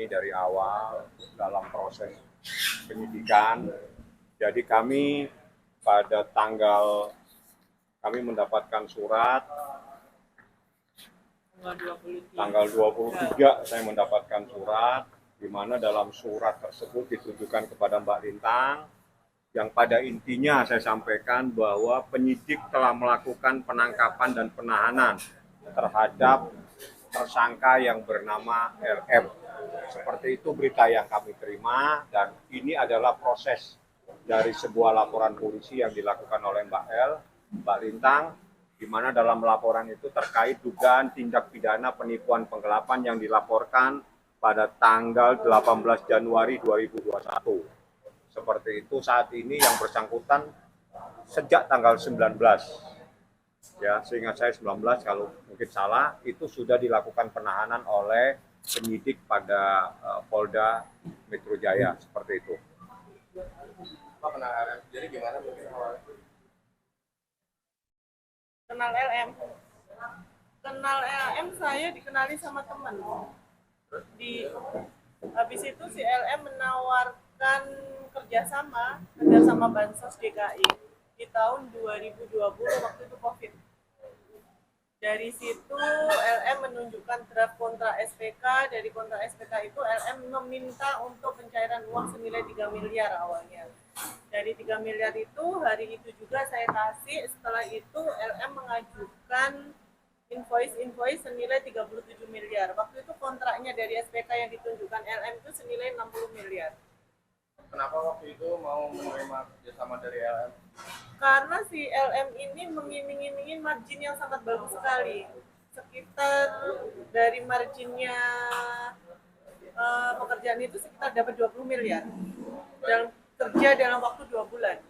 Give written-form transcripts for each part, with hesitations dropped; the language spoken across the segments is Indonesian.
dari awal dalam proses penyidikan. Jadi kami mendapatkan surat tanggal 23 saya mendapatkan surat di mana dalam surat tersebut ditujukan kepada Mbak Lintang yang pada intinya saya sampaikan bahwa penyidik telah melakukan penangkapan dan penahanan terhadap tersangka yang bernama LM. Seperti itu berita yang kami terima, dan ini adalah proses dari sebuah laporan polisi yang dilakukan oleh Mbak Lintang, di mana dalam laporan itu terkait dugaan tindak pidana penipuan penggelapan yang dilaporkan pada tanggal 18 Januari 2021. Seperti itu saat ini yang bersangkutan sejak tanggal 19. Ya, seingat saya 19, kalau mungkin salah, itu sudah dilakukan penahanan oleh penyidik pada Polda Metro Jaya, seperti itu. Pak, penahanan jadi gimana mungkin awalnya? Kenal LM saya dikenali sama teman. Habis itu si LM menawarkan kerjasama Bansos DKI di tahun 2020 waktu itu COVID. Dari situ LM menunjukkan draft kontrak SPK. Dari kontrak SPK itu LM meminta untuk pencairan uang senilai 3 miliar awalnya. Dari 3 miliar itu hari itu juga saya kasih. Setelah itu LM mengajukan invoice senilai 37 miliar. Waktu itu kontraknya dari SPK yang ditunjukkan LM itu senilai 60 miliar. Kenapa waktu itu mau menerima kerjasama dari LM? Karena si LM ini mengiming-imingin margin yang sangat bagus sekali. Sekitar dari marginnya pekerjaan itu sekitar dapat 20 miliar. Dan kerja dalam waktu 2 bulan.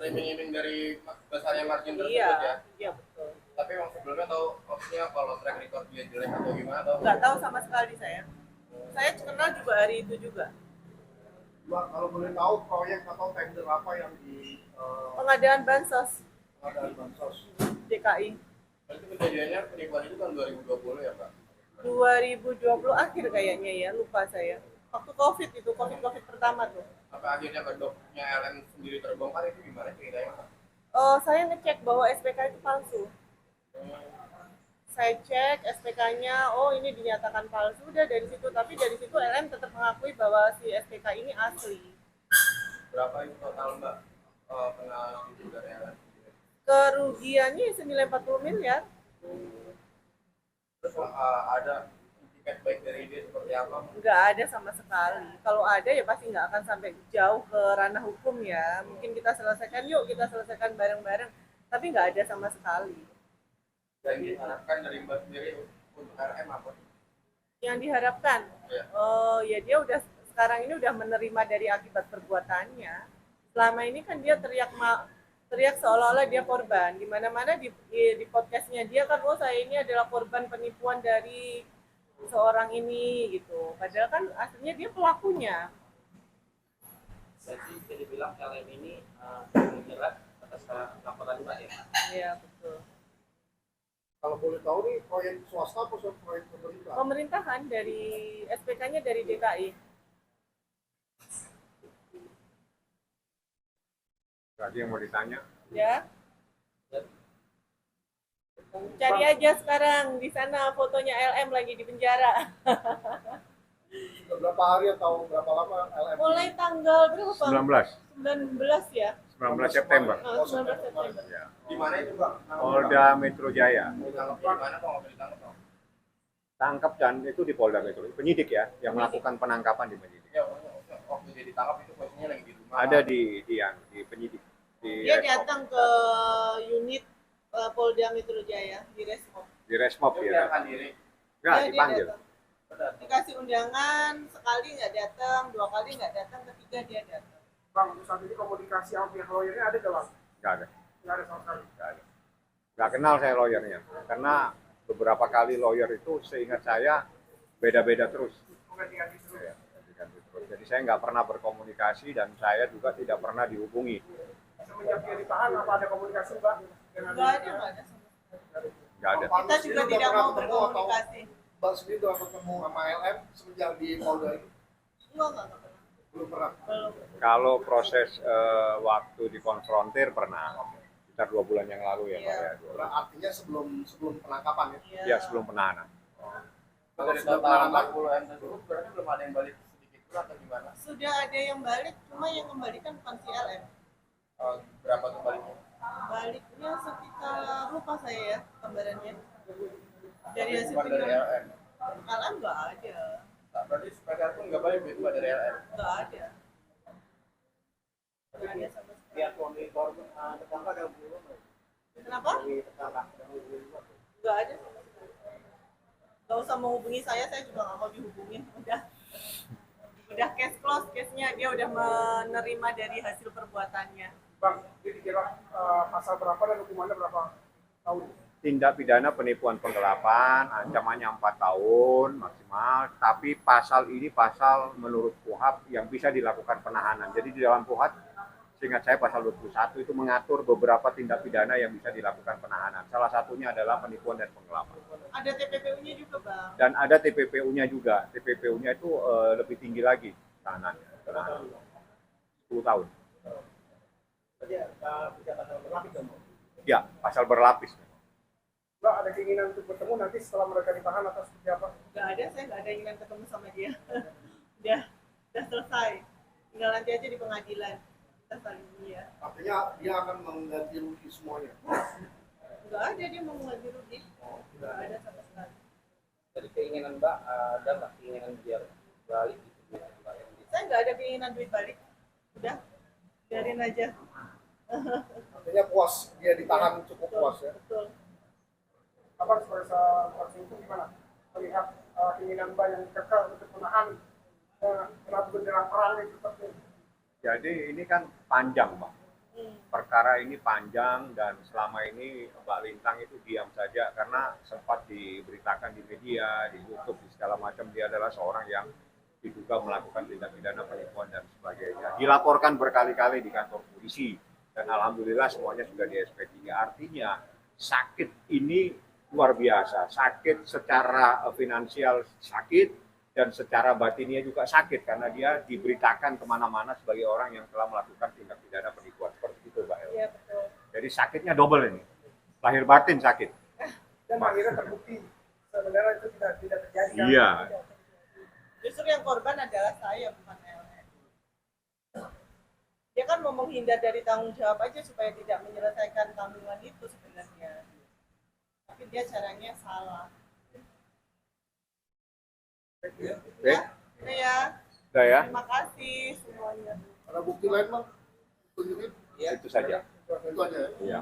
Iming-iming dari besarnya margin tersebut ya? Iya, betul. Tapi emang sebelumnya tahu maksudnya kalau track record dia jelek atau gimana? Nggak tahu sama sekali saya. Saya kenal juga hari itu juga. Mbak, kalau boleh tahu proyek atau tender apa yang di pengadaan bansos DKI. Berarti kejadiannya penipuan itu tahun 2020 ya, Pak? 2020 akhir kayaknya ya, lupa saya. Waktu COVID pertama tuh. Apa akhirnya kedoknya LM sendiri terbongkar, itu gimana ceritanya, Pak? Saya ngecek bahwa SPK itu palsu. Saya cek SPK-nya, ini dinyatakan palsu, udah dari situ. Tapi dari situ LM tetap mengakui bahwa si SPK ini asli. Berapa itu total, Mbak, kena itu dari LM? Kerugiannya senilai 40 miliar. Terus ada tiket baik dari dia seperti apa? Nggak ada sama sekali. Kalau ada ya pasti nggak akan sampai jauh ke ranah hukum ya. Mungkin kita selesaikan bareng-bareng. Tapi nggak ada sama sekali. Dan diharapkan dari Mbak sendiri untuk RM apa? Yang diharapkan? Ya. Dia sekarang ini udah menerima dari akibat perbuatannya. Selama ini kan dia teriak seolah-olah dia korban. Di mana-mana di podcastnya dia kan, saya ini adalah korban penipuan dari seorang ini gitu. Padahal kan aslinya dia pelakunya. Jadi bisa dibilang LM ini menjerat atas laporan Mbak ya? Iya, betul. Kalau boleh tahu nih proyek swasta atau proyek pemerintah? Pemerintahan, dari SPK-nya dari DKI. Tadi yang mau ditanya? Ya. Cari aja sekarang di sana fotonya LM lagi di penjara. Berapa hari atau berapa lama LM? Mulai tanggal berapa? 19 ya. 19 September. 19 September. Ya. Di mana itu, Pak? Polda Metro Jaya. Ditangkap di mana, Pak? Nggak ditangkap, Pak? Tangkap, dan itu di Polda Metro. Penyidik ya, yang melakukan penangkapan di penyidik. Ya, waktu dia ditangkap itu posisinya lagi di rumah. Ada di penyidik. Dia datang ke unit Polda Metro Jaya di Resmob. Di Resmob Dia ya. menyerahkan diri. Enggak, Dia dipanggil. datang. Dikasih undangan, sekali nggak datang, 2 kali nggak datang, ketiga dia datang. Bang, saat ini komunikasi sama pihak lawyernya ada nggak, Bang? Enggak ada. Nggak ada sama sekali. Enggak ada. Enggak kenal saya lawyernya. Karena beberapa kali lawyer itu seingat saya beda-beda terus. Ganti-ganti terus. Ya, ganti-ganti terus. Jadi saya nggak pernah berkomunikasi, dan saya juga tidak pernah dihubungi. Semenjak dia ditahan, apa ada komunikasi, Bang? Nggak ada sama sekali. Nggak ada. Kita juga tidak mau berkomunikasi. Mbak sendiri udah ketemu sama LM semenjak di Polda ini? Enggak pernah. Belum pernah. Belum. Kalau proses waktu dikonfrontir pernah, sekitar 2 bulan yang lalu ya Pak Iya. ya. Artinya sebelum penangkapan ya? Iya. Ya sebelum penahanan. Kalau Dari sudah total penahanan, 40 M tersebut berarti belum ada yang balik sedikit pun atau gimana? Sudah ada yang balik, cuma yang kembalikan bukan si LM. Berapa tuh baliknya? Baliknya sekitar, lupa saya ya gambarannya. Dari hasil Bukan dari penjualan LM. LM nggak ada. Nah, berarti sepeser pun nggak balik duit Mbak dari LM. Nggak ada. Nggak ada sama sekali. Pihak suami korban tersangka ada hubungan Kenapa? dari tersangka ada hubungan. Nggak ada sama sekali. Nggak usah menghubungi saya juga nggak mau dihubungin. Udah cash close, case-nya dia udah menerima dari hasil perbuatannya. Bang, ini dikira pasal berapa dan hukumannya berapa tahun? Tindak pidana penipuan penggelapan, ancamannya 4 tahun maksimal, tapi pasal ini pasal menurut KUHP yang bisa dilakukan penahanan. Jadi di dalam KUHP, seingat saya pasal 21 itu mengatur beberapa tindak pidana yang bisa dilakukan penahanan. Salah satunya adalah penipuan dan penggelapan. Ada TPPU-nya juga, Bang. Dan ada TPPU-nya juga. TPPU-nya itu lebih tinggi lagi tahanannya. 10 tahun. Jadi bisa pasal berlapis dong. Ya, pasal berlapis. Mbak, ada keinginan untuk bertemu nanti setelah mereka ditahan atau seperti apa? Nggak ada, saya nggak ada ingin ketemu sama dia. udah selesai. Tinggal nanti aja di pengadilan. Kita saling ya. Artinya dia akan mengganti rugi semuanya. Nggak ada dia mau mengganti rugi. Nggak ada sama sekali. Dari keinginan Mbak ada nggak keinginan biar balik gitu Mbak? Saya nggak ada keinginan duit balik. Udah, biarin aja. Artinya puas, dia ditahan cukup puas ya. Betul. Apa sebagai saksi itu gimana? Melihat keinginan Mbak yang kekal untuk menahan kenapa bendera perang itu seperti itu. Jadi ini kan panjang, Pak. Perkara ini panjang dan selama ini Mbak Lintang itu diam saja karena sempat diberitakan di media, di YouTube, di segala macam dia adalah seorang yang diduga melakukan tindak pidana penipuan dan sebagainya. Dilaporkan berkali-kali di kantor polisi dan alhamdulillah semuanya sudah di SP3. Artinya sakit ini luar biasa, sakit secara finansial sakit dan secara batinnya juga sakit karena dia diberitakan kemana-mana sebagai orang yang telah melakukan tindak pidana penipuan seperti itu, Mbak El. Iya, betul. Jadi sakitnya double ini, lahir batin sakit. Dan akhirnya terbukti sebenarnya itu tidak terjadi. kan? Iya. Justru yang korban adalah saya, bukan LM. Dia kan mau menghindar dari tanggung jawab aja supaya tidak menyelesaikan tanggungan itu sebenarnya. Tapi dia caranya salah. Oke, Udah ya. udah ya, Terima kasih semuanya. Ada bukti lain Bang? Tunjukin. itu saja. Itu aja ya. Iya.